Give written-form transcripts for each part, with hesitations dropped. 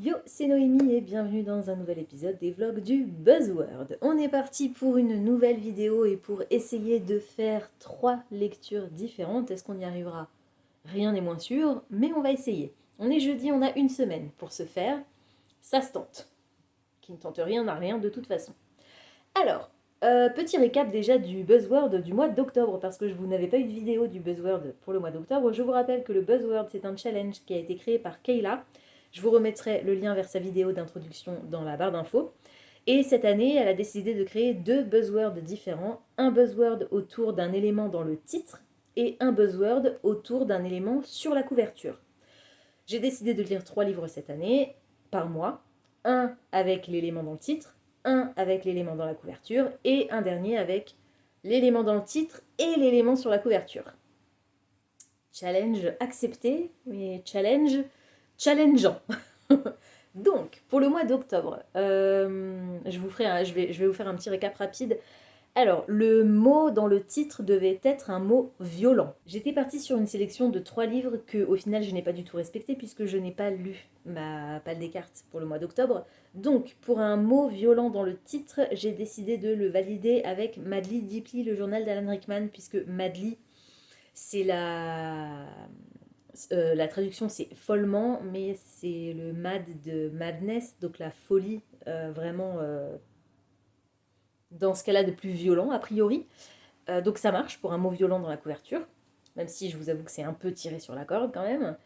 Yo, c'est Noémie et bienvenue dans un nouvel épisode des vlogs du Buzzword. On est parti pour une nouvelle vidéo et pour essayer de faire 3 lectures différentes. Est-ce qu'on y arrivera? Rien n'est moins sûr, mais on va essayer. On est jeudi, on a une semaine pour se faire. Ça se tente. Qui ne tente rien n'a rien de toute façon. Alors, petit récap déjà du Buzzword du mois d'octobre, parce que vous n'avez pas eu de vidéo du Buzzword pour le mois d'octobre. Je vous rappelle que le Buzzword, c'est un challenge qui a été créé par Kayla. Je vous remettrai le lien vers sa vidéo d'introduction dans la barre d'infos. Et cette année, elle a décidé de créer 2 buzzwords différents. Un buzzword autour d'un élément dans le titre et un buzzword autour d'un élément sur la couverture. J'ai décidé de lire 3 livres cette année, par mois. Un avec l'élément dans le titre, un avec l'élément dans la couverture et un dernier avec l'élément dans le titre et l'élément sur la couverture. Challenge accepté, mais challenge challengeant. Donc, pour le mois d'octobre, je vais vous faire un petit récap rapide. Alors, le mot dans le titre devait être un mot violent. J'étais partie sur une sélection de 3 livres que, au final, je n'ai pas du tout respecté puisque je n'ai pas lu ma palle des cartes pour le mois d'octobre. Donc, pour un mot violent dans le titre, j'ai décidé de le valider avec Madly Deeply, le journal d'Alan Rickman, puisque Madly, c'est la traduction c'est follement, mais c'est le mad de madness, donc la folie, vraiment dans ce cas-là de plus violent a priori. Donc ça marche pour un mot violent dans la couverture, même si je vous avoue que c'est un peu tiré sur la corde quand même.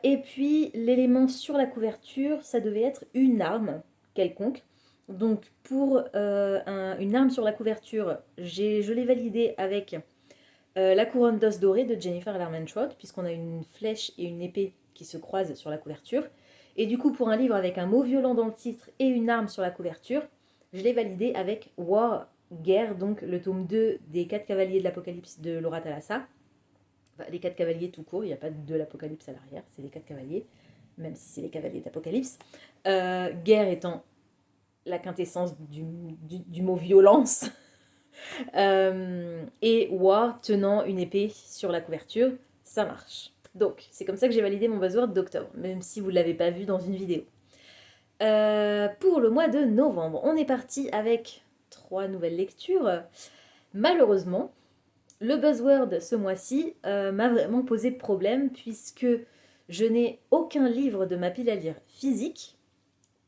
Et puis l'élément sur la couverture, ça devait être une arme quelconque. Donc pour une arme sur la couverture, je l'ai validé avec la couronne d'os doré de Jennifer Larmentrout, puisqu'on a une flèche et une épée qui se croisent sur la couverture. Et du coup, pour un livre avec un mot violent dans le titre et une arme sur la couverture, je l'ai validé avec War, guerre, donc le tome 2 des 4 cavaliers de l'Apocalypse de Laura Thalassa. Enfin, les 4 cavaliers tout court, il n'y a pas de l'Apocalypse à l'arrière, c'est les 4 cavaliers, même si c'est les cavaliers d'Apocalypse. Guerre étant la quintessence du mot violence. Et War tenant une épée sur la couverture, ça marche. Donc, c'est comme ça que j'ai validé mon buzzword d'octobre, même si vous ne l'avez pas vu dans une vidéo. Pour le mois de novembre, on est parti avec 3 nouvelles lectures. Malheureusement, le buzzword ce mois-ci m'a vraiment posé problème puisque je n'ai aucun livre de ma pile à lire physique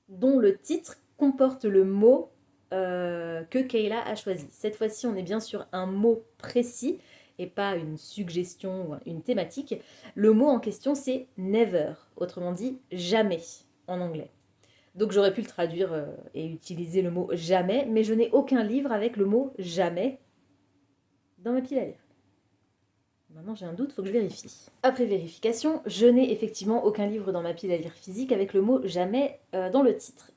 dont le titre comporte le mot que Kayla a choisi. Cette fois-ci, on est bien sur un mot précis et pas une suggestion ou une thématique. Le mot en question, c'est never, autrement dit jamais en anglais. Donc j'aurais pu le traduire et utiliser le mot jamais, mais je n'ai aucun livre avec le mot jamais dans ma pile à lire. Maintenant j'ai un doute, il faut que je vérifie. Après vérification, je n'ai effectivement aucun livre dans ma pile à lire physique avec le mot jamais dans le titre.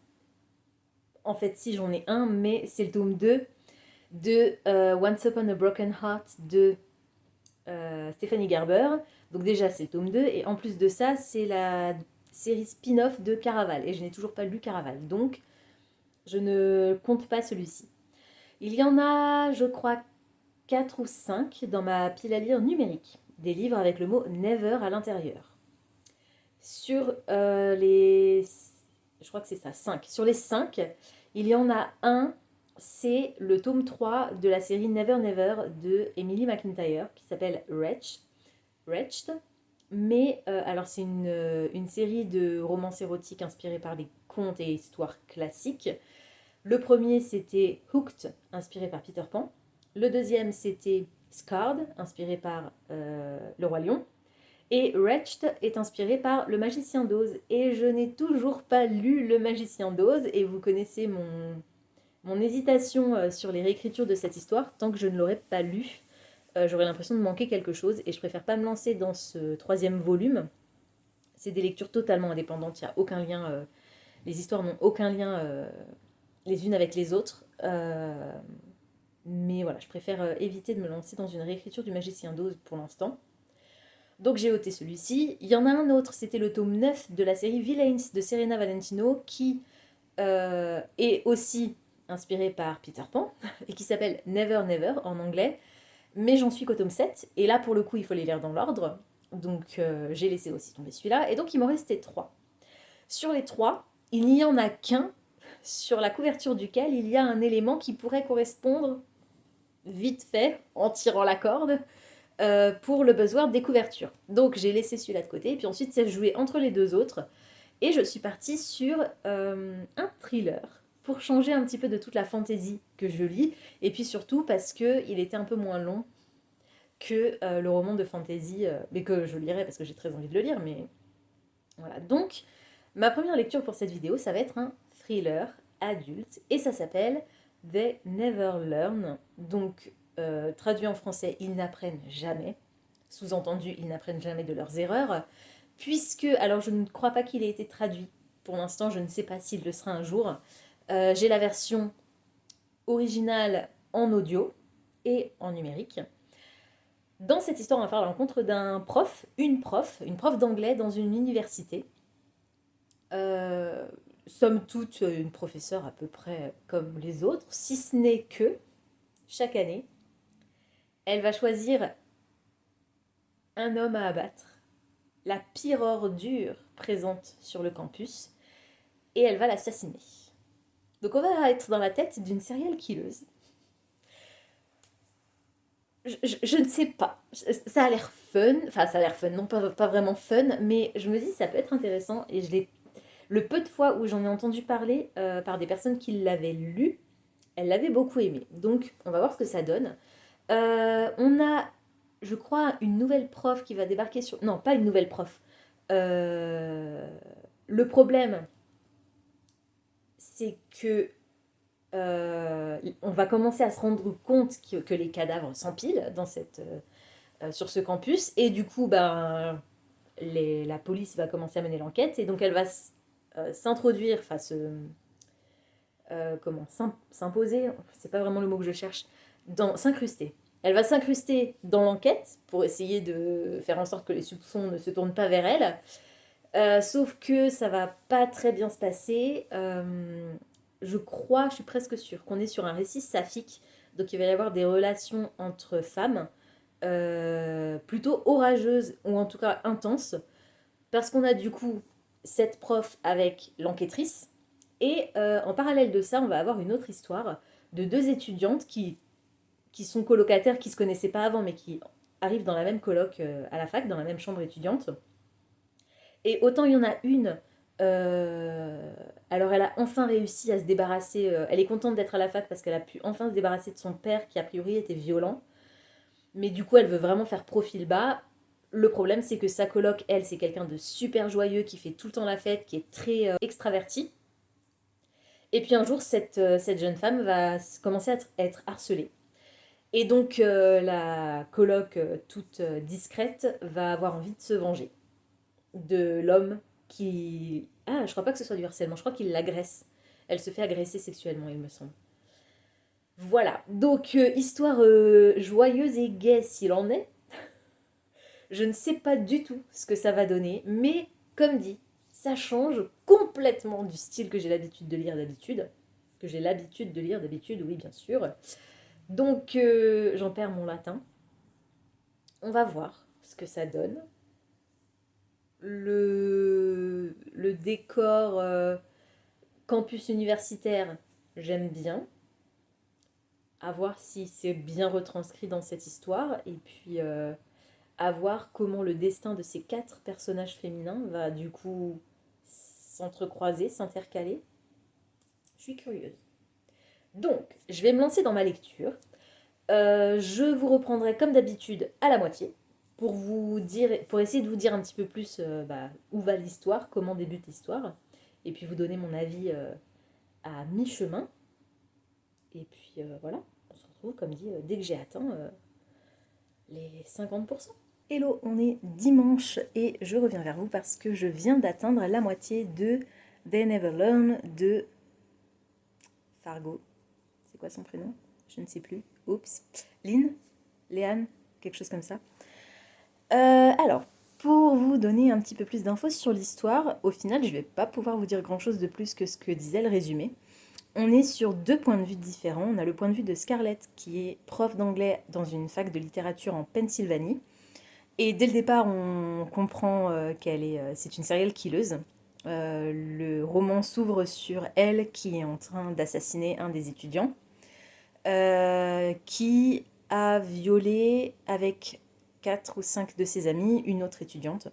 En fait, si j'en ai un, mais c'est le tome 2 de Once Upon a Broken Heart de Stephanie Garber. Donc déjà, c'est le tome 2, et en plus de ça, c'est la série spin-off de Caraval, et je n'ai toujours pas lu Caraval, donc je ne compte pas celui-ci. Il y en a, je crois, 4 ou 5 dans ma pile à lire numérique, des livres avec le mot never à l'intérieur. Sur les... Je crois que c'est ça, 5. Sur les 5, il y en a un, c'est le tome 3 de la série Never Never de Emily McIntyre, qui s'appelle Wretched. Mais alors c'est une série de romances érotiques inspirées par des contes et histoires classiques. Le premier c'était Hooked, inspiré par Peter Pan. Le deuxième c'était Scarred, inspiré par Le Roi Lion. Et Wretched est inspiré par Le Magicien d'Oz. Et je n'ai toujours pas lu Le Magicien d'Oz. Et vous connaissez mon hésitation sur les réécritures de cette histoire. Tant que je ne l'aurais pas lu, j'aurais l'impression de manquer quelque chose. Et je préfère pas me lancer dans ce 3e volume. C'est des lectures totalement indépendantes. Il n'y a aucun lien. Les histoires n'ont aucun lien les unes avec les autres. Mais voilà, je préfère éviter de me lancer dans une réécriture du Magicien d'Oz pour l'instant. Donc j'ai ôté celui-ci. Il y en a un autre, c'était le tome 9 de la série Villains de Serena Valentino, qui est aussi inspiré par Peter Pan, et qui s'appelle Never Never en anglais. Mais j'en suis qu'au tome 7, et là pour le coup il faut les lire dans l'ordre. Donc j'ai laissé aussi tomber celui-là, et donc il m'en restait 3. Sur les trois, il n'y en a qu'un sur la couverture duquel il y a un élément qui pourrait correspondre vite fait, en tirant la corde, pour le buzzword des couvertures. Donc j'ai laissé celui-là de côté, et puis ensuite c'est joué entre les deux autres, et je suis partie sur un thriller, pour changer un petit peu de toute la fantaisie que je lis, et puis surtout parce qu'il était un peu moins long que le roman de fantasy, mais que je lirai parce que j'ai très envie de le lire, mais voilà. Donc, ma première lecture pour cette vidéo, ça va être un thriller adulte, et ça s'appelle They Never Learn, donc traduit en français, ils n'apprennent jamais, sous-entendu, ils n'apprennent jamais de leurs erreurs, puisque, alors je ne crois pas qu'il ait été traduit, pour l'instant je ne sais pas s'il le sera un jour, j'ai la version originale en audio et en numérique. Dans cette histoire, on va faire la rencontre d'un prof, une prof d'anglais dans une université. Euh, Somme toute, une professeure à peu près comme les autres, si ce n'est que, chaque année, elle va choisir un homme à abattre, la pire ordure présente sur le campus, et elle va l'assassiner. Donc on va être dans la tête d'une serial killeuse. Je ne sais pas. Ça a l'air fun. Enfin, ça a l'air fun. Non, pas vraiment fun. Mais je me dis, ça peut être intéressant. Et le peu de fois où j'en ai entendu parler par des personnes qui l'avaient lu, elles l'avaient beaucoup aimé. Donc, on va voir ce que ça donne. On a, je crois, une nouvelle prof qui va débarquer sur... Non, pas une nouvelle prof. Le problème, c'est que on va commencer à se rendre compte que les cadavres s'empilent sur ce campus. Et du coup, ben, la police va commencer à mener l'enquête. Et donc, elle va s'introduire, enfin, s'imposer, c'est pas vraiment le mot que je cherche, s'incruster. Elle va s'incruster dans l'enquête pour essayer de faire en sorte que les soupçons ne se tournent pas vers elle. Sauf que ça va pas très bien se passer. Je crois, je suis presque sûre qu'on est sur un récit saphique. Donc il va y avoir des relations entre femmes, plutôt orageuses ou en tout cas intenses. Parce qu'on a du coup cette prof avec l'enquêtrice. Et en parallèle de ça, on va avoir une autre histoire de deux étudiantes qui sont colocataires, qui ne se connaissaient pas avant, mais qui arrivent dans la même coloc à la fac, dans la même chambre étudiante. Et autant il y en a une, alors elle a enfin réussi à se débarrasser, elle est contente d'être à la fac parce qu'elle a pu enfin se débarrasser de son père qui a priori était violent. Mais du coup elle veut vraiment faire profil bas. Le problème c'est que sa coloc, elle, c'est quelqu'un de super joyeux, qui fait tout le temps la fête, qui est très extraverti. Et puis un jour, cette jeune femme va commencer à être harcelée. Et donc la coloc, toute discrète, va avoir envie de se venger de l'homme qui... Ah, je crois pas que ce soit du harcèlement, je crois qu'il l'agresse. Elle se fait agresser sexuellement, il me semble. Voilà, donc histoire joyeuse et gaie s'il en est. Je ne sais pas du tout ce que ça va donner, mais comme dit, ça change complètement du style que j'ai l'habitude de lire d'habitude. Que j'ai l'habitude de lire d'habitude, oui, bien sûr. Donc, j'en perds mon latin. On va voir ce que ça donne. Le décor campus universitaire, j'aime bien. À voir si c'est bien retranscrit dans cette histoire. Et puis, à voir comment le destin de ces quatre personnages féminins va du coup s'entrecroiser, s'intercaler. Je suis curieuse. Donc, je vais me lancer dans ma lecture. Je vous reprendrai comme d'habitude à la moitié pour vous dire, pour essayer de vous dire un petit peu plus où va l'histoire, comment débute l'histoire, et puis vous donner mon avis à mi-chemin. Et puis voilà, on se retrouve comme dit dès que j'ai atteint les 50%. Hello, on est dimanche et je reviens vers vous parce que je viens d'atteindre la moitié de They Never Learn de Fargo. C'est quoi son prénom? Je ne sais plus. Oups. Lynn? Léane? Quelque chose comme ça. Alors, pour vous donner un petit peu plus d'infos sur l'histoire, au final, je ne vais pas pouvoir vous dire grand-chose de plus que ce que disait le résumé. On est sur deux points de vue différents. On a le point de vue de Scarlett, qui est prof d'anglais dans une fac de littérature en Pennsylvanie. Et dès le départ, on comprend c'est une serial killeuse. Le roman s'ouvre sur elle qui est en train d'assassiner un des étudiants, qui a violé avec 4 ou 5 de ses amis une autre étudiante.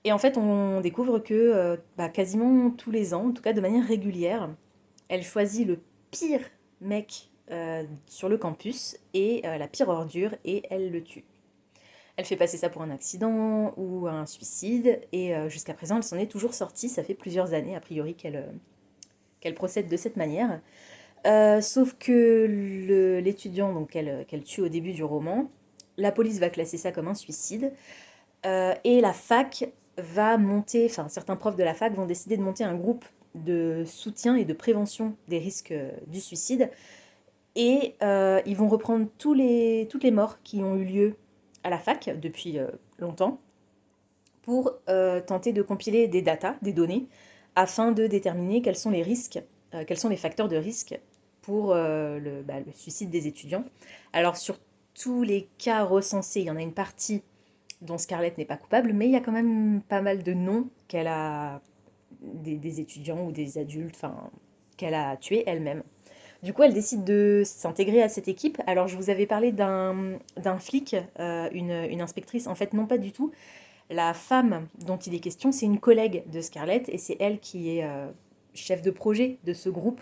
Et en fait, on découvre que quasiment tous les ans, en tout cas de manière régulière, elle choisit le pire mec sur le campus et la pire ordure et elle le tue. Elle fait passer ça pour un accident ou un suicide et jusqu'à présent elle s'en est toujours sortie. Ça fait plusieurs années a priori qu'elle procède de cette manière. Sauf que l'étudiant donc qu'elle tue au début du roman, la police va classer ça comme un suicide et la fac va monter, enfin certains profs de la fac vont décider de monter un groupe de soutien et de prévention des risques du suicide. Et ils vont reprendre toutes les morts qui ont eu lieu à la fac depuis longtemps pour tenter de compiler des datas, des données, afin de déterminer quels sont les risques, quels sont les facteurs de risque pour le suicide des étudiants. Alors sur tous les cas recensés, il y en a une partie dont Scarlett n'est pas coupable, mais il y a quand même pas mal de noms qu'elle a, des étudiants ou des adultes, enfin, qu'elle a tués elle-même. Du coup, elle décide de s'intégrer à cette équipe. Alors, je vous avais parlé d'un flic, une inspectrice. En fait, non, pas du tout. La femme dont il est question, c'est une collègue de Scarlett et c'est elle qui est chef de projet de ce groupe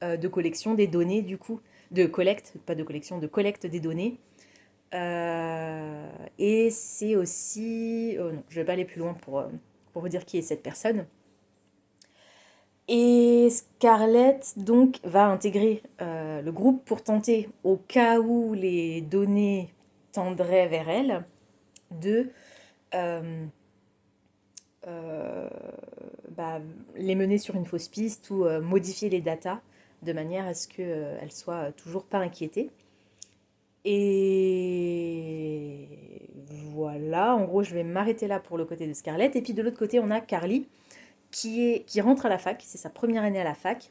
de collection des données, du coup, de collecte, pas de collection, de collecte des données. Et c'est aussi... Oh non, je ne vais pas aller plus loin pour vous dire qui est cette personne. Et Scarlett, donc, va intégrer le groupe pour tenter, au cas où les données tendraient vers elle, de euh, euh, les mener sur une fausse piste ou modifier les datas de manière à ce qu'elle soit toujours pas inquiétée. Et voilà, en gros, je vais m'arrêter là pour le côté de Scarlett. Et puis de l'autre côté, on a Carly, qui rentre à la fac, c'est sa première année à la fac.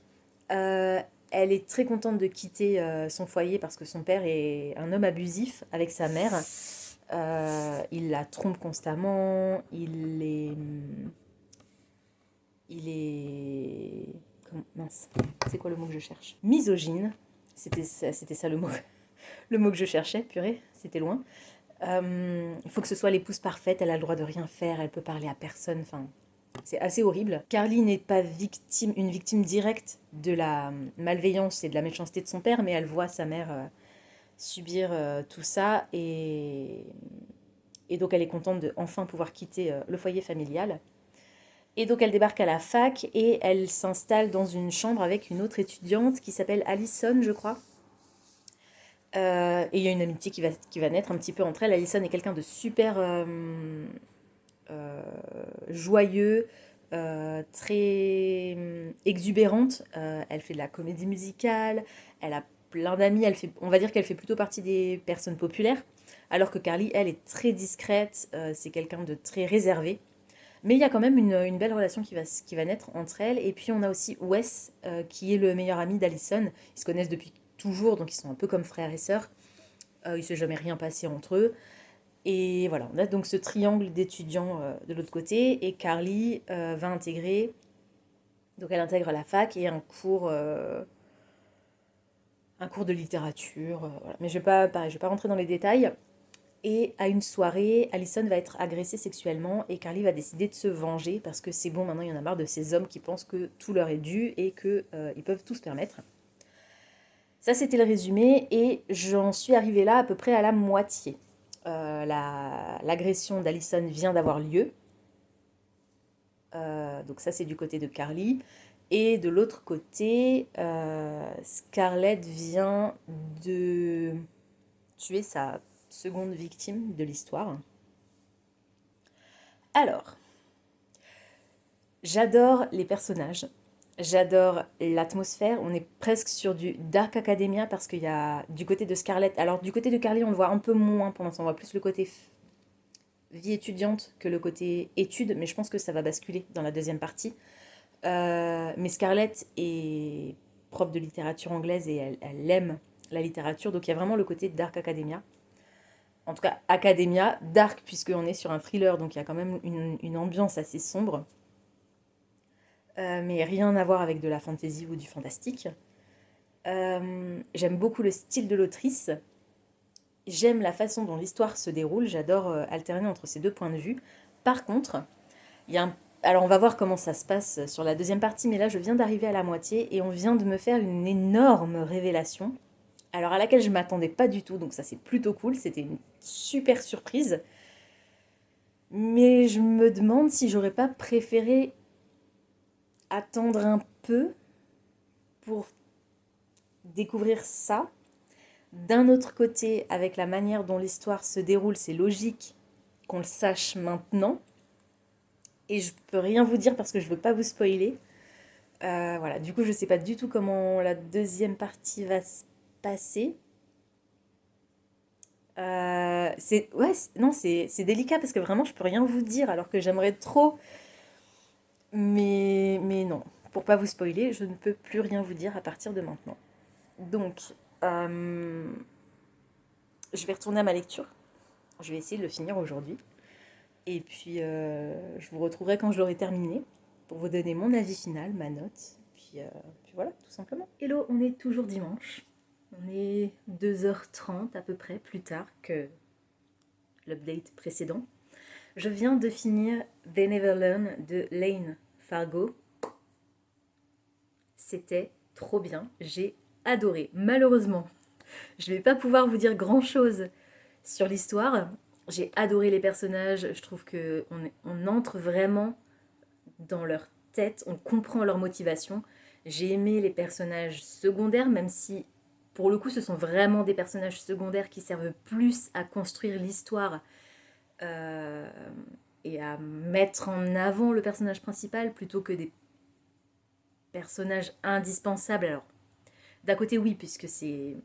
Euh, Elle est très contente de quitter son foyer parce que son père est un homme abusif avec sa mère. Il la trompe constamment, il est... Mince, c'est quoi le mot que je cherche? Misogyne, c'était ça le mot, le mot que je cherchais, purée, c'était loin. Il faut que ce soit l'épouse parfaite, elle a le droit de rien faire, elle peut parler à personne, enfin, c'est assez horrible. Carly n'est pas une victime directe de la malveillance et de la méchanceté de son père, mais elle voit sa mère subir tout ça et donc elle est contente de enfin pouvoir quitter le foyer familial. Et donc elle débarque à la fac et elle s'installe dans une chambre avec une autre étudiante qui s'appelle Allison, je crois. Et il y a une amitié qui va naître un petit peu entre elles. Allison est quelqu'un de super euh, joyeux, très exubérante. Elle fait de la comédie musicale, elle a plein d'amis, on va dire qu'elle fait plutôt partie des personnes populaires, alors que Carly, elle, est très discrète, c'est quelqu'un de très réservé. Mais il y a quand même une belle relation qui va naître entre elles. Et puis on a aussi Wes, qui est le meilleur ami d'Allison. Ils se connaissent depuis toujours, donc ils sont un peu comme frères et sœurs. Il ne s'est jamais rien passé entre eux. Et voilà, on a donc ce triangle d'étudiants de l'autre côté. Et Carly va intégrer, donc elle intègre la fac et un cours de littérature. Voilà. Mais je ne vais pas, pareil, je vais pas rentrer dans les détails. Et à une soirée, Allison va être agressée sexuellement et Carly va décider de se venger parce que c'est bon, maintenant il y en a marre de ces hommes qui pensent que tout leur est dû et qu'ils peuvent tout se permettre. Ça, c'était le résumé et j'en suis arrivée là à peu près à la moitié. L'agression d'Allison vient d'avoir lieu. Donc ça, c'est du côté de Carly. Et de l'autre côté, Scarlett vient de tuer sa seconde victime de l'histoire. Alors, j'adore les personnages, j'adore l'atmosphère. On est presque sur du Dark Academia parce qu'il y a du côté de Scarlett. Alors, du côté de Carly, on le voit un peu moins pour l'instant. On voit plus le côté vie étudiante que le côté études, mais je pense que ça va basculer dans la deuxième partie. Mais Scarlett est prof de littérature anglaise et elle aime la littérature, donc il y a vraiment le côté Dark Academia. En tout cas, Academia, dark, puisqu'on est sur un thriller, donc il y a quand même une ambiance assez sombre. mais rien à voir avec de la fantasy ou du fantastique. J'aime beaucoup le style de l'autrice. J'aime la façon dont l'histoire se déroule. J'adore alterner entre ces deux points de vue. Par contre, il y a un... alors on va voir comment ça se passe sur la deuxième partie, mais là je viens d'arriver à la moitié et on vient de me faire une énorme révélation. Alors à laquelle je m'attendais pas du tout, donc ça c'est plutôt cool. C'était une super surprise. Mais je me demande si j'aurais pas préféré attendre un peu pour découvrir ça. D'un autre côté, avec la manière dont l'histoire se déroule, c'est logique qu'on le sache maintenant. Et je peux rien vous dire parce que je veux pas vous spoiler. Voilà, du coup je sais pas du tout comment la deuxième partie va se passer. Non, c'est délicat parce que vraiment je peux rien vous dire alors que j'aimerais trop. Mais non, pour pas vous spoiler, je ne peux plus rien vous dire à partir de maintenant. Donc, je vais retourner à ma lecture. Je vais essayer de le finir aujourd'hui. Et puis, je vous retrouverai quand je l'aurai terminé pour vous donner mon avis final, ma note. Puis voilà, tout simplement. Hello, on est toujours dimanche. On est 2h30 à peu près plus tard que l'update précédent. Je viens de finir They Never Learn de Lane Fargo. C'était trop bien, j'ai adoré. Malheureusement, je ne vais pas pouvoir vous dire grand-chose sur l'histoire. J'ai adoré les personnages, je trouve qu'on entre vraiment dans leur tête, on comprend leur motivation. J'ai aimé les personnages secondaires, même si pour le coup ce sont vraiment des personnages secondaires qui servent plus à construire l'histoire euh, et à mettre en avant le personnage principal plutôt que des personnages indispensables. Alors, d'un côté oui, puisque c'est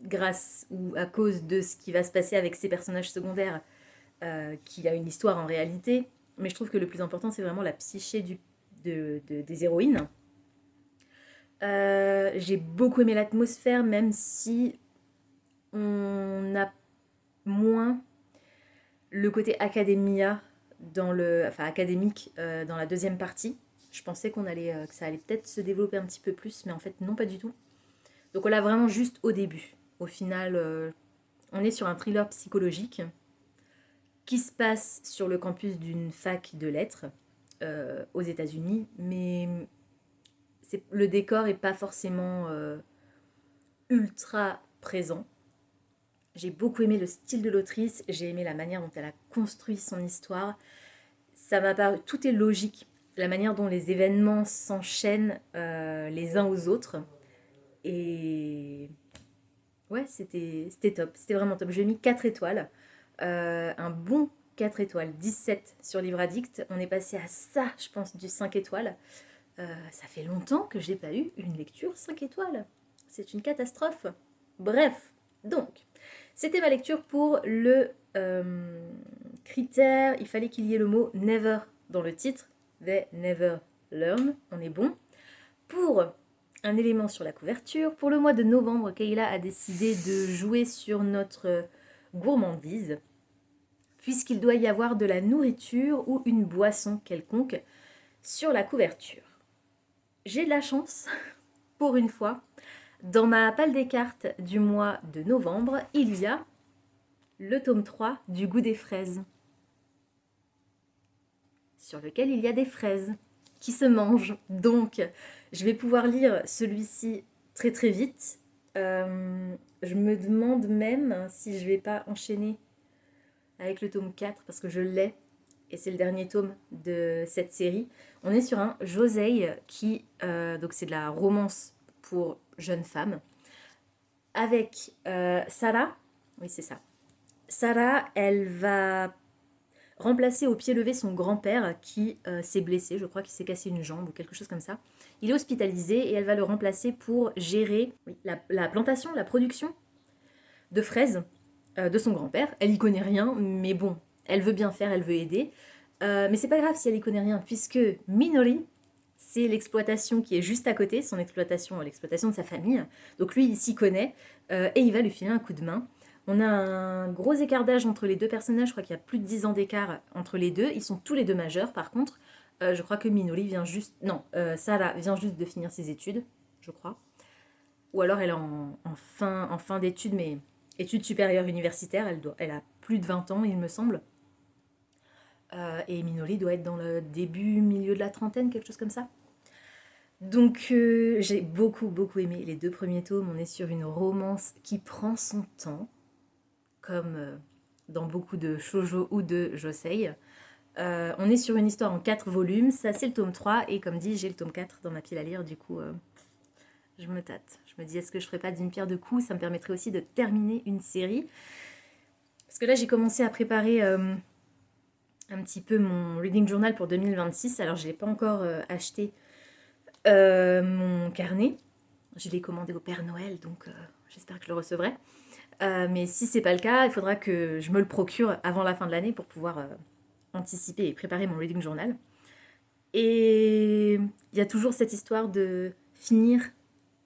grâce ou à cause de ce qui va se passer avec ces personnages secondaires qu'il y a une histoire en réalité, mais je trouve que le plus important c'est vraiment la psyché des héroïnes. J'ai beaucoup aimé l'atmosphère, même si on a moins le côté académia académique dans la deuxième partie. Je pensais que ça allait peut-être se développer un petit peu plus, mais en fait non, pas du tout. Donc on l'a vraiment juste au début. Au final, on est sur un thriller psychologique qui se passe sur le campus d'une fac de lettres aux États-Unis, mais le décor n'est pas forcément ultra présent. J'ai beaucoup aimé le style de l'autrice, j'ai aimé la manière dont elle a construit son histoire. Ça m'a paru, tout est logique, la manière dont les événements s'enchaînent les uns aux autres. Et ouais, c'était top, c'était vraiment top. J'ai mis 4 étoiles, un bon 4 étoiles, 17 sur Livre Addict. On est passé à ça, je pense, du 5 étoiles. Ça fait longtemps que j'ai pas eu une lecture 5 étoiles. C'est une catastrophe. Bref, donc, c'était ma lecture pour le critère. Il fallait qu'il y ait le mot never dans le titre. They never learn. On est bon. Pour un élément sur la couverture, pour le mois de novembre, Kayla a décidé de jouer sur notre gourmandise, puisqu'il doit y avoir de la nourriture ou une boisson quelconque sur la couverture. J'ai de la chance, pour une fois. Dans ma palle des cartes du mois de novembre, il y a le tome 3 du goût des fraises, sur lequel il y a des fraises qui se mangent. Donc, je vais pouvoir lire celui-ci très très vite. Je me demande même si je vais pas enchaîner avec le tome 4 parce que je l'ai et c'est le dernier tome de cette série. On est sur un Josei qui, donc c'est de la romance pour jeunes femmes, avec Sarah, oui c'est ça. Sarah, elle va remplacer au pied levé son grand-père qui s'est blessé, je crois qu'il s'est cassé une jambe ou quelque chose comme ça. Il est hospitalisé et elle va le remplacer pour gérer la plantation, la production de fraises de son grand-père. Elle y connaît rien, mais bon, elle veut bien faire, elle veut aider. Mais c'est pas grave si elle y connaît rien, puisque Minori, c'est l'exploitation qui est juste à côté, son exploitation, l'exploitation de sa famille. Donc lui, il s'y connaît et il va lui filer un coup de main. On a un gros écart d'âge entre les deux personnages, je crois qu'il y a plus de 10 ans d'écart entre les deux. Ils sont tous les deux majeurs par contre. Je crois que Minori vient juste... Non, Sarah vient juste de finir ses études, je crois. Ou alors elle est en fin d'études, mais études supérieures universitaires. Elle a plus de 20 ans, il me semble. Et Minori doit être dans le début, milieu de la trentaine, quelque chose comme ça. Donc j'ai beaucoup, beaucoup aimé les 2 premiers tomes. On est sur une romance qui prend son temps, comme dans beaucoup de shoujo ou de josei. On est sur une histoire en 4 volumes, ça c'est le tome 3, et comme dit, j'ai le tome 4 dans ma pile à lire, du coup je me tâte. Je me dis, est-ce que je ferais pas d'une pierre deux coups? Ça me permettrait aussi de terminer une série. Parce que là, j'ai commencé à préparer un petit peu mon reading journal pour 2026, alors je n'ai pas encore acheté mon carnet. Je l'ai commandé au Père Noël, donc j'espère que je le recevrai. Mais si c'est pas le cas, il faudra que je me le procure avant la fin de l'année pour pouvoir anticiper et préparer mon reading journal. Et il y a toujours cette histoire de finir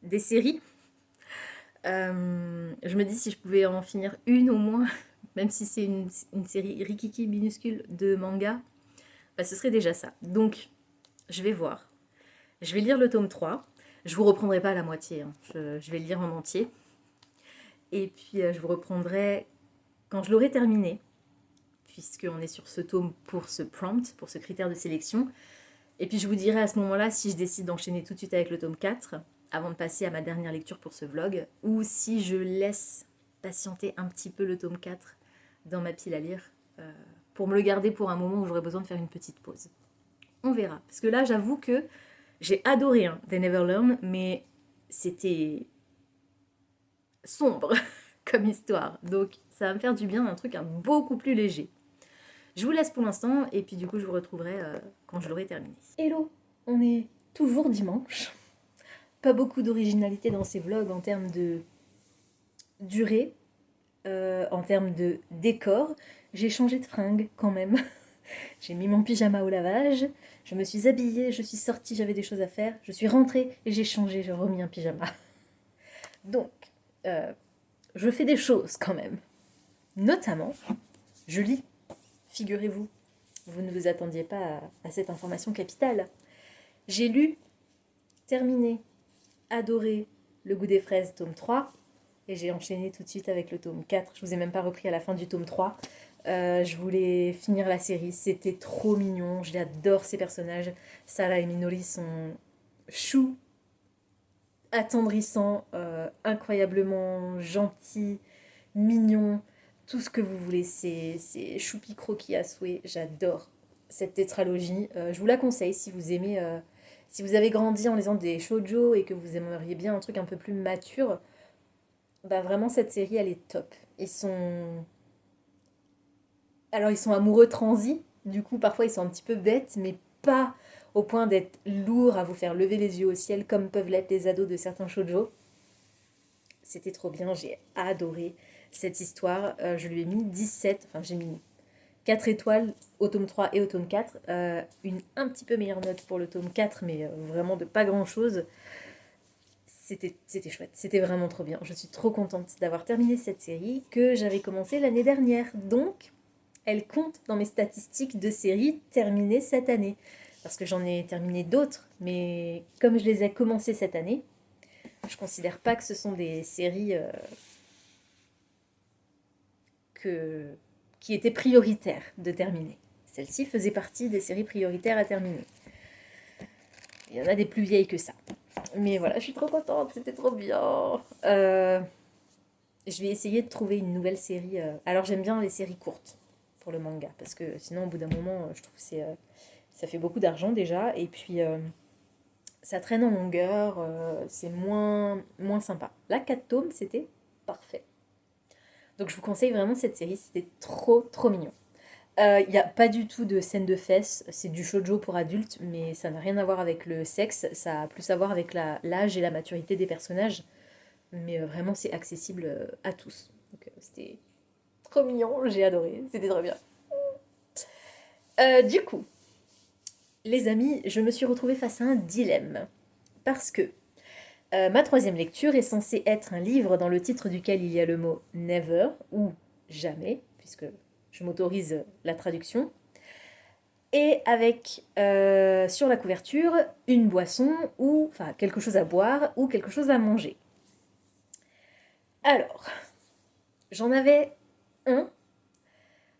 des séries. Je me dis si je pouvais en finir une au moins, même si c'est une série rikiki minuscule de manga, bah, ce serait déjà ça. Donc, je vais voir. Je vais lire le tome 3. Je vous reprendrai pas à la moitié, hein. Je vais le lire en entier. Et puis, je vous reprendrai quand je l'aurai terminé, puisqu'on est sur ce tome pour ce prompt, pour ce critère de sélection. Et puis, je vous dirai à ce moment-là si je décide d'enchaîner tout de suite avec le tome 4, avant de passer à ma dernière lecture pour ce vlog, ou si je laisse patienter un petit peu le tome 4 dans ma pile à lire, pour me le garder pour un moment où j'aurai besoin de faire une petite pause. On verra. Parce que là, j'avoue que j'ai adoré They Never Learn, mais c'était sombre comme histoire. Donc ça va me faire du bien, un truc beaucoup plus léger. Je vous laisse pour l'instant, et puis du coup, je vous retrouverai quand je l'aurai terminé. Hello, on est toujours dimanche. Pas beaucoup d'originalité dans ces vlogs en termes de durée, en termes de décor. J'ai changé de fringue quand même. J'ai mis mon pyjama au lavage, je me suis habillée, je suis sortie, j'avais des choses à faire, je suis rentrée et j'ai changé, j'ai remis un pyjama. Donc, je fais des choses quand même. Notamment, je lis, figurez-vous. Vous ne vous attendiez pas à cette information capitale. J'ai lu, terminé, adoré Le goût des fraises, tome 3, et j'ai enchaîné tout de suite avec le tome 4. Je vous ai même pas repris à la fin du tome 3. Je voulais finir la série, c'était trop mignon, j'adore ces personnages. Sarah et Minori sont choux, attendrissants, incroyablement gentils, mignons, tout ce que vous voulez, c'est choupi croquis à souhait, j'adore cette tétralogie. Je vous la conseille si vous aimez, si vous avez grandi en lisant des shoujo et que vous aimeriez bien un truc un peu plus mature, bah vraiment cette série elle est top. Alors ils sont amoureux transis, du coup parfois ils sont un petit peu bêtes, mais pas au point d'être lourds à vous faire lever les yeux au ciel comme peuvent l'être les ados de certains shoujo. C'était trop bien, j'ai adoré cette histoire. Je lui ai mis 17, enfin j'ai mis 4 étoiles au tome 3 et au tome 4. Une un petit peu meilleure note pour le tome 4, mais vraiment de pas grand chose. C'était chouette, c'était vraiment trop bien. Je suis trop contente d'avoir terminé cette série que j'avais commencé l'année dernière. Donc, elle compte dans mes statistiques de séries terminées cette année. Parce que j'en ai terminé d'autres, mais comme je les ai commencées cette année, je considère pas que ce sont des séries qui étaient prioritaires de terminer. Celle-ci faisait partie des séries prioritaires à terminer. Il y en a des plus vieilles que ça. Mais voilà, je suis trop contente, c'était trop bien. Je vais essayer de trouver une nouvelle série. Alors j'aime bien les séries courtes pour le manga, parce que sinon au bout d'un moment, je trouve que ça fait beaucoup d'argent déjà, et puis ça traîne en longueur, c'est moins sympa. Là, 4 tomes, c'était parfait. Donc je vous conseille vraiment cette série, c'était trop trop mignon. Il n'y a pas du tout de scène de fesses, c'est du shoujo pour adultes, mais ça n'a rien à voir avec le sexe, ça a plus à voir avec l'âge et la maturité des personnages. Mais vraiment, c'est accessible à tous. Donc c'était trop mignon, j'ai adoré, c'était trop bien. Du coup, les amis, je me suis retrouvée face à un dilemme. Parce que ma troisième lecture est censée être un livre dans le titre duquel il y a le mot never ou jamais, puisque je m'autorise la traduction. Et avec sur la couverture une boisson ou enfin quelque chose à boire ou quelque chose à manger. Alors, j'en avais un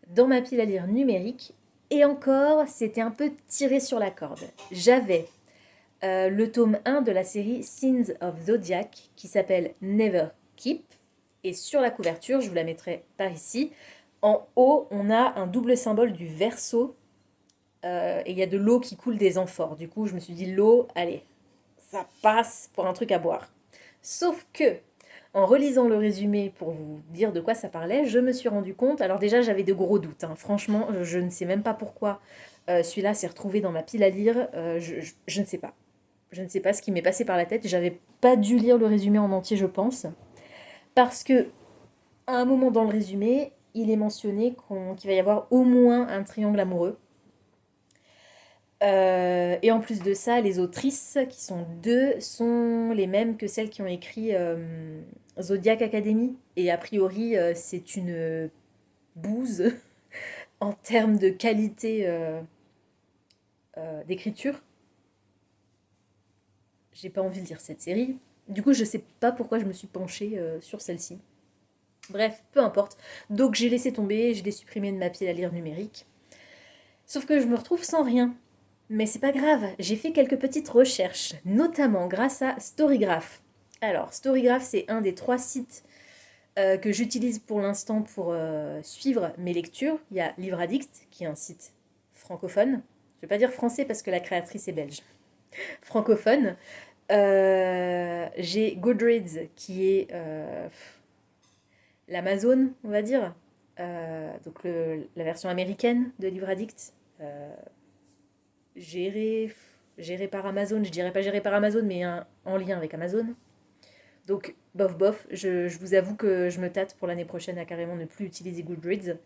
dans ma pile à lire numérique et encore c'était un peu tiré sur la corde. J'avais le tome 1 de la série Sins of Zodiac qui s'appelle Never Keep. Et sur la couverture, je vous la mettrai par ici, en haut, on a un double symbole du Verseau. Et il y a de l'eau qui coule des amphores. Du coup, je me suis dit, l'eau, allez, ça passe pour un truc à boire. Sauf que, en relisant le résumé pour vous dire de quoi ça parlait, je me suis rendu compte. Alors, déjà, j'avais de gros doutes. Hein. Franchement, je ne sais même pas pourquoi celui-là s'est retrouvé dans ma pile à lire. Je ne sais pas. Je ne sais pas ce qui m'est passé par la tête. J'avais pas dû lire le résumé en entier, je pense. Parce que, à un moment dans le résumé, il est mentionné qu'il va y avoir au moins un triangle amoureux. Et en plus de ça, les autrices, qui sont deux, sont les mêmes que celles qui ont écrit Zodiac Academy. Et a priori, c'est une bouse en termes de qualité d'écriture. J'ai pas envie de lire cette série. Du coup, je sais pas pourquoi je me suis penchée sur celle-ci. Bref, peu importe. Donc j'ai laissé tomber, je l'ai supprimé de ma pile à lire numérique. Sauf que je me retrouve sans rien. Mais c'est pas grave, j'ai fait quelques petites recherches, notamment grâce à Storygraph. Alors, Storygraph, c'est un des 3 sites que j'utilise pour l'instant pour suivre mes lectures. Il y a Livre Addict, qui est un site francophone. Je vais pas dire français parce que la créatrice est belge. Francophone. J'ai Goodreads, qui est l'Amazon, on va dire. Donc la version américaine de Livre Addict. Géré, géré par Amazon, je dirais pas géré par Amazon, mais en lien avec Amazon. Donc, bof bof, je vous avoue que je me tâte pour l'année prochaine à carrément ne plus utiliser Goodreads.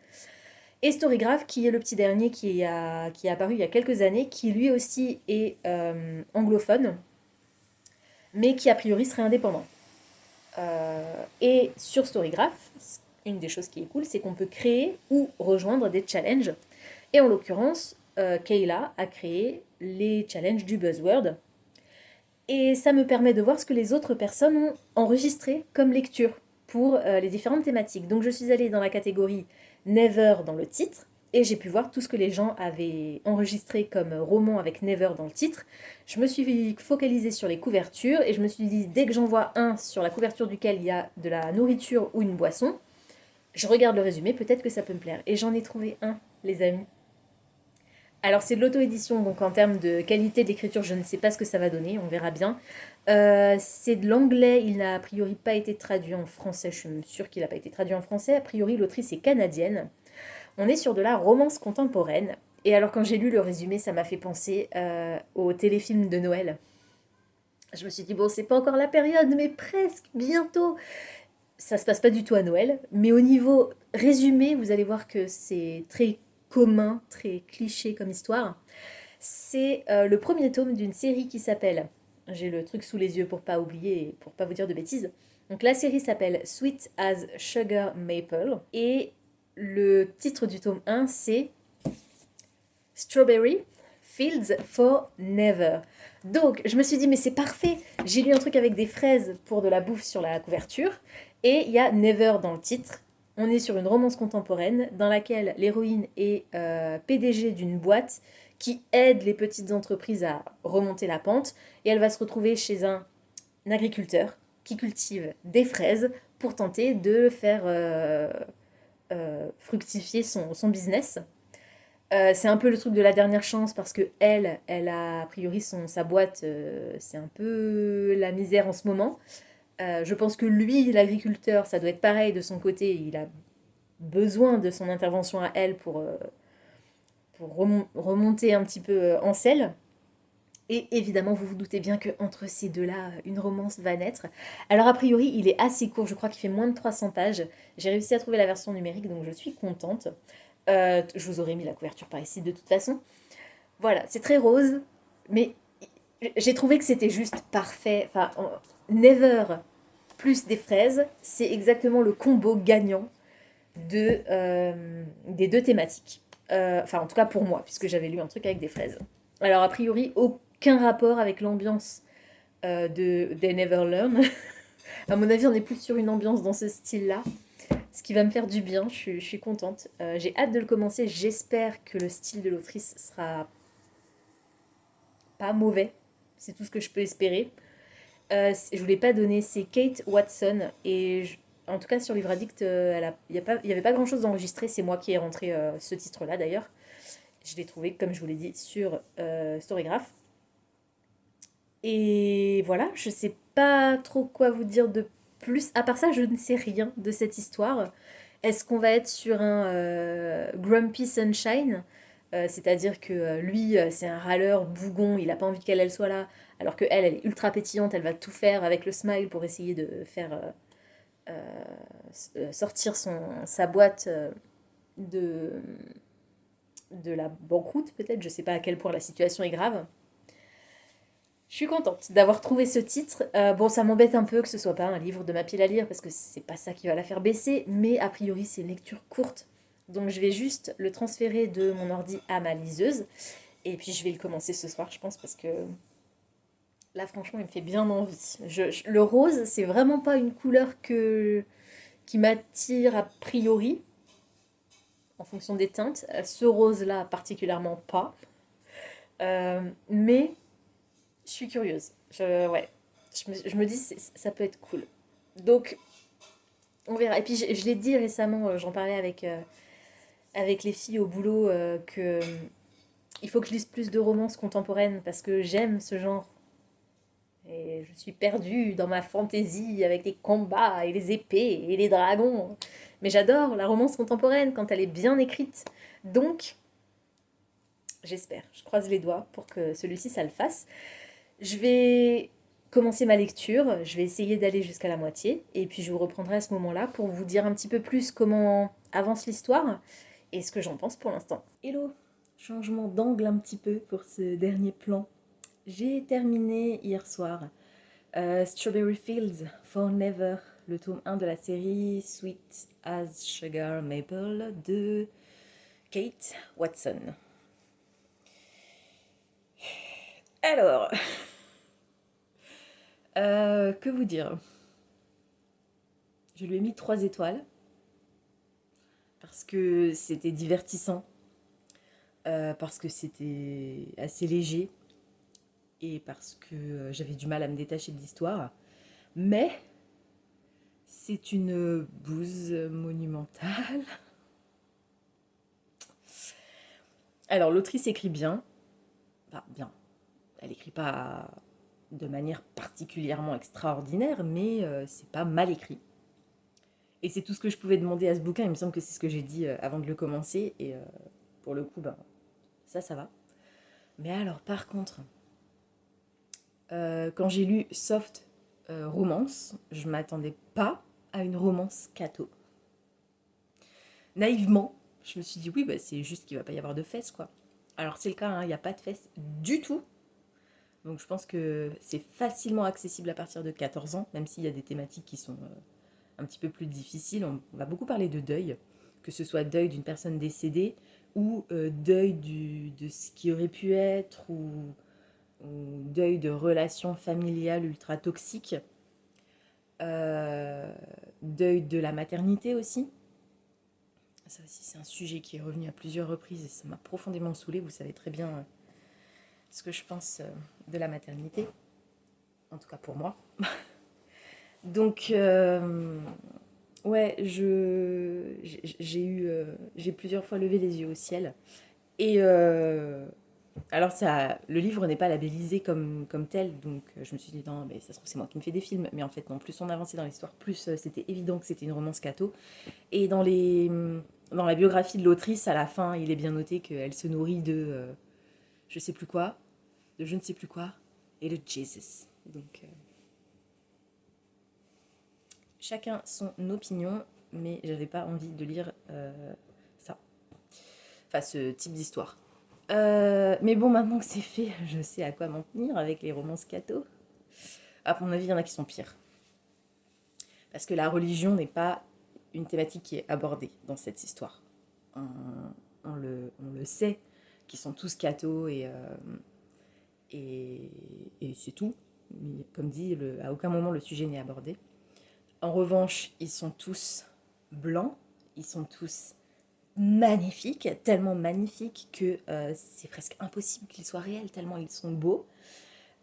Et Storygraph, qui est le petit dernier qui est apparu il y a quelques années, qui lui aussi est anglophone, mais qui a priori serait indépendant. Et sur Storygraph, une des choses qui est cool, c'est qu'on peut créer ou rejoindre des challenges. Et en l'occurrence, Kayla a créé les challenges du buzzword. Et ça me permet de voir ce que les autres personnes ont enregistré comme lecture pour les différentes thématiques. Donc je suis allée dans la catégorie Never dans le titre, et j'ai pu voir tout ce que les gens avaient enregistré comme roman avec Never dans le titre. Je me suis focalisée sur les couvertures, et je me suis dit, dès que j'en vois un sur la couverture duquel il y a de la nourriture ou une boisson, je regarde le résumé, peut-être que ça peut me plaire. Et j'en ai trouvé un, les amis. Alors c'est de l'auto-édition, donc en termes de qualité d'écriture, je ne sais pas ce que ça va donner, on verra bien. C'est de l'anglais, il n'a a priori pas été traduit en français, je suis sûre qu'il n'a pas été traduit en français. A priori, l'autrice est canadienne. On est sur de la romance contemporaine. Et alors quand j'ai lu le résumé, ça m'a fait penser au téléfilm de Noël. Je me suis dit, bon, c'est pas encore la période, mais presque, bientôt. Ça se passe pas du tout à Noël, mais au niveau résumé, vous allez voir que c'est très commun, très cliché comme histoire. C'est le premier tome d'une série qui s'appelle, j'ai le truc sous les yeux pour pas oublier et pour pas vous dire de bêtises. Donc la série s'appelle Sweet as Sugar Maple et le titre du tome 1 c'est Strawberry Fields for Never. Donc je me suis dit mais c'est parfait, j'ai lu un truc avec des fraises pour de la bouffe sur la couverture et il y a Never dans le titre. On est sur une romance contemporaine dans laquelle l'héroïne est PDG d'une boîte qui aide les petites entreprises à remonter la pente et elle va se retrouver chez un agriculteur qui cultive des fraises pour tenter de faire fructifier son business. C'est un peu le truc de la dernière chance parce que elle a priori sa boîte, c'est un peu la misère en ce moment. Je pense que lui, l'agriculteur, ça doit être pareil de son côté. Il a besoin de son intervention à elle pour remonter un petit peu en selle. Et évidemment, vous vous doutez bien qu'entre ces deux-là, une romance va naître. Alors a priori, il est assez court, je crois qu'il fait moins de 300 pages. J'ai réussi à trouver la version numérique, donc je suis contente. Je vous aurais mis la couverture par ici de toute façon. Voilà, c'est très rose, mais j'ai trouvé que c'était juste parfait. Enfin, Never plus des fraises, c'est exactement le combo gagnant des deux thématiques. Enfin, en tout cas pour moi, puisque j'avais lu un truc avec des fraises. Alors, a priori, aucun rapport avec l'ambiance de They Never Learn. À mon avis, on est plus sur une ambiance dans ce style-là, ce qui va me faire du bien, je suis contente. J'ai hâte de le commencer, j'espère que le style de l'autrice sera pas mauvais, c'est tout ce que je peux espérer. Je vous l'ai pas donné, c'est Kate Watson, et en tout cas sur Livre Addict, il n'y avait pas grand-chose d'enregistré, c'est moi qui ai rentré ce titre-là d'ailleurs. Je l'ai trouvé, comme je vous l'ai dit, sur Storygraph. Et voilà, je sais pas trop quoi vous dire de plus. À part ça, je ne sais rien de cette histoire. Est-ce qu'on va être sur un Grumpy Sunshine? C'est-à-dire que lui, c'est un râleur, bougon, il a pas envie qu'elle elle soit là, alors que elle est ultra pétillante, elle va tout faire avec le smile pour essayer de faire sortir sa boîte de, de la banqueroute, peut-être. Je sais pas à quel point la situation est grave. Je suis contente d'avoir trouvé ce titre. Bon, ça m'embête un peu que ce soit pas un livre de ma pile à lire parce que c'est pas ça qui va la faire baisser, mais a priori c'est une lecture courte. Donc je vais juste le transférer de mon ordi à ma liseuse et puis je vais le commencer ce soir, je pense, parce que là franchement il me fait bien envie. Le rose, c'est vraiment pas une couleur qui m'attire a priori en fonction des teintes. Ce rose-là particulièrement pas. Mais je suis curieuse. Ouais. Je me dis, ça peut être cool. Donc, on verra. Et puis, je l'ai dit récemment, j'en parlais avec les filles au boulot, que il faut que je lise plus de romances contemporaines parce que j'aime ce genre. Et je suis perdue dans ma fantaisie avec les combats et les épées et les dragons. Mais j'adore la romance contemporaine quand elle est bien écrite. Donc, j'espère, je croise les doigts pour que celui-ci, ça le fasse. Je vais commencer ma lecture, je vais essayer d'aller jusqu'à la moitié, et puis je vous reprendrai à ce moment-là pour vous dire un petit peu plus comment avance l'histoire et ce que j'en pense pour l'instant. Hello, changement d'angle un petit peu pour ce dernier plan. J'ai terminé hier soir Strawberry Fields Forever, le tome 1 de la série Sweet as Sugar Maple de Kate Watson. Alors, que vous dire? Je lui ai mis 3 étoiles parce que c'était divertissant, parce que c'était assez léger et parce que j'avais du mal à me détacher de l'histoire. Mais c'est une bouse monumentale. Alors l'autrice écrit bien, enfin bien, elle écrit pas de manière particulièrement extraordinaire, mais c'est pas mal écrit. Et c'est tout ce que je pouvais demander à ce bouquin, il me semble que c'est ce que j'ai dit avant de le commencer, et pour le coup, ben, ça va. Mais alors par contre, quand j'ai lu Soft Romance, je m'attendais pas à une romance catho. Naïvement, je me suis dit oui, bah, c'est juste qu'il va pas y avoir de fesses, quoi. Alors c'est le cas, il n'y a pas de fesses du tout. Donc je pense que c'est facilement accessible à partir de 14 ans, même s'il y a des thématiques qui sont un petit peu plus difficiles. On va beaucoup parler de deuil, que ce soit deuil d'une personne décédée ou deuil de ce qui aurait pu être, ou deuil de relations familiales ultra toxiques, deuil de la maternité aussi. Ça aussi, c'est un sujet qui est revenu à plusieurs reprises et ça m'a profondément saoulée. Vous savez très bien ce que je pense de la maternité, en tout cas pour moi. Donc, ouais, j'ai plusieurs fois levé les yeux au ciel. Et alors, le livre n'est pas labellisé comme tel, donc je me suis dit, non, mais ça se trouve, c'est moi qui me fais des films. Mais en fait, non, plus on avançait dans l'histoire, plus c'était évident que c'était une romance catho. Et dans la biographie de l'autrice, à la fin, il est bien noté qu'elle se nourrit de je sais plus quoi, de je ne sais plus quoi, et de Jesus. Donc, chacun son opinion, mais j'avais pas envie de lire ça. Enfin, ce type d'histoire. Mais bon, maintenant que c'est fait, je sais à quoi m'en tenir avec les romances catho. À mon avis, il y en a qui sont pires. Parce que la religion n'est pas une thématique qui est abordée dans cette histoire. on le sait, qu'ils sont tous cathos et c'est tout. Mais comme dit, à aucun moment le sujet n'est abordé. En revanche, ils sont tous blancs, ils sont tous magnifiques, tellement magnifiques que c'est presque impossible qu'ils soient réels, tellement ils sont beaux,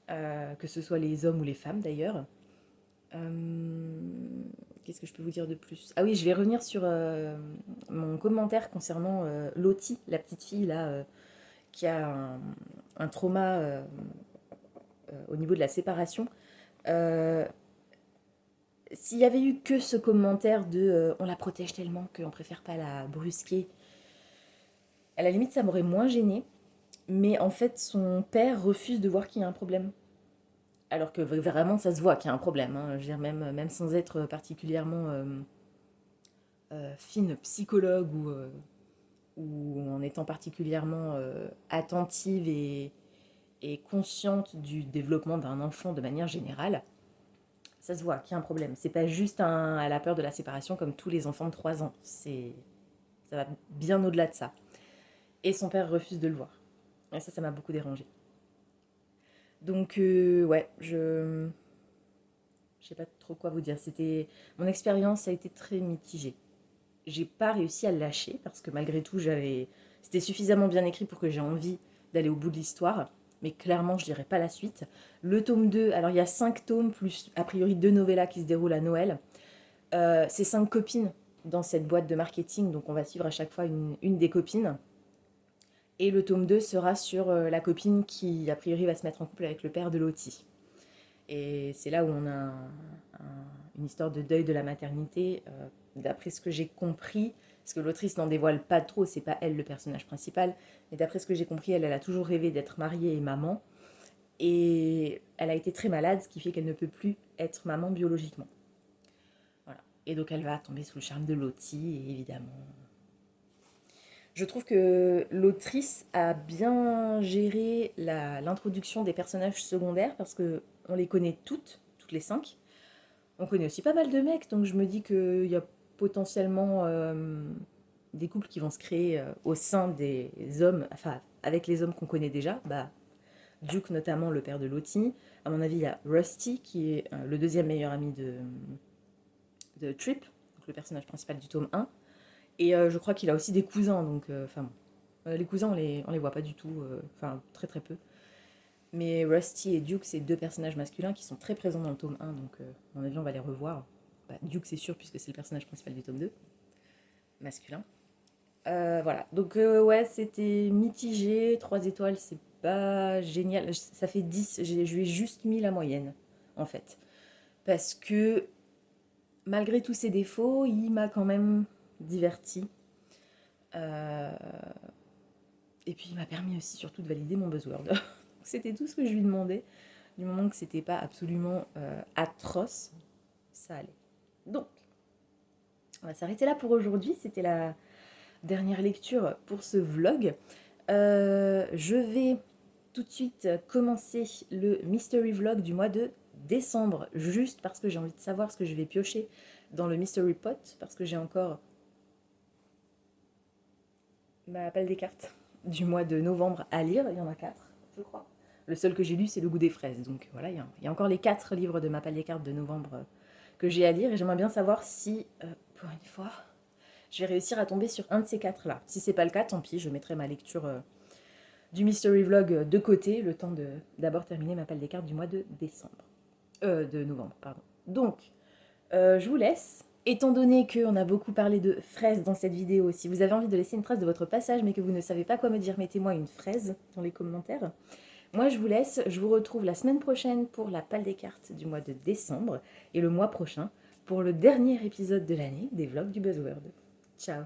que ce soit les hommes ou les femmes d'ailleurs. Qu'est-ce que je peux vous dire de plus? Ah oui, je vais revenir sur mon commentaire concernant Lottie, la petite fille là, qui a un trauma au niveau de la séparation. Euh, S'il y avait eu que ce commentaire de on la protège tellement qu'on préfère pas la brusquer, à la limite ça m'aurait moins gêné. Mais en fait, son père refuse de voir qu'il y a un problème. Alors que vraiment, ça se voit qu'il y a un problème. Hein. Je veux dire, même sans être particulièrement fine psychologue ou en étant particulièrement attentive et consciente du développement d'un enfant de manière générale, ça se voit qu'il y a un problème. C'est pas juste elle a peur de la séparation comme tous les enfants de 3 ans. Ça va bien au-delà de ça. Et son père refuse de le voir. Et ça m'a beaucoup dérangée. Donc, ouais, je sais pas trop quoi vous dire. Mon expérience a été très mitigée. J'ai pas réussi à le lâcher parce que malgré tout, c'était suffisamment bien écrit pour que j'ai envie d'aller au bout de l'histoire. Mais clairement, je dirais pas la suite. Le tome 2, alors il y a 5 tomes plus a priori 2 novellas qui se déroulent à Noël. C'est 5 copines dans cette boîte de marketing, donc on va suivre à chaque fois une des copines. Et le tome 2 sera sur la copine qui, a priori, va se mettre en couple avec le père de Lottie. Et c'est là où on a une histoire de deuil de la maternité. D'après ce que j'ai compris, parce que l'autrice n'en dévoile pas trop, c'est pas elle le personnage principal, mais d'après ce que j'ai compris, elle a toujours rêvé d'être mariée et maman. Et elle a été très malade, ce qui fait qu'elle ne peut plus être maman biologiquement. Voilà. Et donc elle va tomber sous le charme de Lottie, et évidemment. Je trouve que l'autrice a bien géré l'introduction des personnages secondaires parce que on les connaît toutes les 5. On connaît aussi pas mal de mecs, donc je me dis qu'il y a potentiellement des couples qui vont se créer au sein des hommes, enfin avec les hommes qu'on connaît déjà. Bah, Duke notamment, le père de Lottie. À mon avis, il y a Rusty qui est le deuxième meilleur ami de Trip, donc le personnage principal du tome 1. Et je crois qu'il a aussi des cousins, donc enfin bon. Les cousins, on les voit pas du tout, enfin très très peu. Mais Rusty et Duke, c'est 2 personnages masculins qui sont très présents dans le tome 1, donc à mon avis, on va les revoir. Bah, Duke, c'est sûr, puisque c'est le personnage principal du tome 2, masculin. Voilà, donc ouais, c'était mitigé, 3 étoiles, c'est pas génial. Ça fait 10, je lui ai juste mis la moyenne, en fait. Parce que, malgré tous ses défauts, il m'a quand même diverti. Euh, Et puis il m'a permis aussi surtout de valider mon buzzword. C'était tout ce que je lui demandais. Du moment que c'était pas absolument atroce, ça allait. Donc, on va s'arrêter là pour aujourd'hui. C'était la dernière lecture pour ce vlog. Je vais tout de suite commencer le mystery vlog du mois de décembre, juste parce que j'ai envie de savoir ce que je vais piocher dans le mystery pot, parce que j'ai encore ma palle des cartes du mois de novembre à lire. Il y en a 4, je crois. Le seul que j'ai lu, c'est Le goût des fraises. Donc voilà, il y a encore les 4 livres de ma palle des cartes de novembre que j'ai à lire. Et j'aimerais bien savoir si, pour une fois, je vais réussir à tomber sur un de ces 4-là. Si c'est pas le cas, tant pis, je mettrai ma lecture du Mystery Vlog de côté, le temps de d'abord terminer ma palle des cartes du mois de décembre. De novembre, pardon. Donc, je vous laisse. Étant donné qu'on a beaucoup parlé de fraises dans cette vidéo, si vous avez envie de laisser une trace de votre passage mais que vous ne savez pas quoi me dire, mettez-moi une fraise dans les commentaires. Moi je vous laisse, je vous retrouve la semaine prochaine pour la palle des cartes du mois de décembre et le mois prochain pour le dernier épisode de l'année des vlogs du Buzzword. Ciao.